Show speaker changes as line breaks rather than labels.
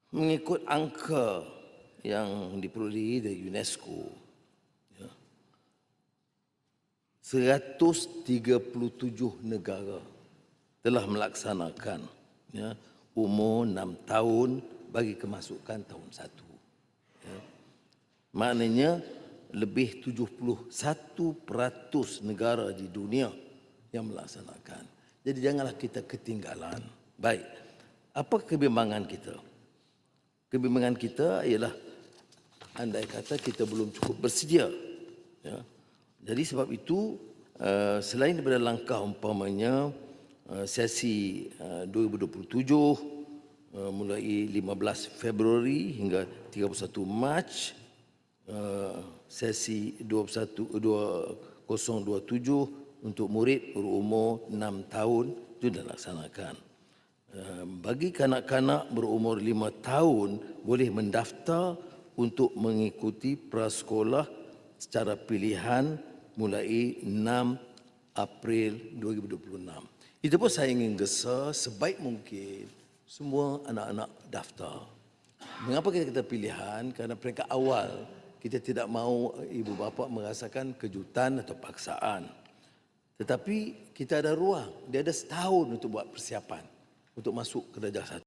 Mengikut angka yang diperolehi dari UNESCO, 137 negara telah melaksanakan umur 6 tahun bagi kemasukan tahun 1. Maknanya lebih 71% negara di dunia yang melaksanakan. Jadi janganlah kita ketinggalan. Baik, apa kebimbangan kita? Kebimbangan kita ialah andai kata kita belum cukup bersedia. Jadi sebab itu selain daripada langkah umpamanya sesi 2027 mulai 15 Februari hingga 31 Mac, sesi 2027 untuk murid berumur 6 tahun itu dilaksanakan. Bagi kanak-kanak berumur 5 tahun boleh mendaftar untuk mengikuti prasekolah secara pilihan mulai 6 April 2026. Itu pun saya ingin gesa sebaik mungkin semua anak-anak daftar. Mengapa kita pilihan? Kerana peringkat awal kita tidak mahu ibu bapa merasakan kejutan atau paksaan. Tetapi kita ada ruang, dia ada setahun untuk buat persiapan untuk masuk ke darjah 1.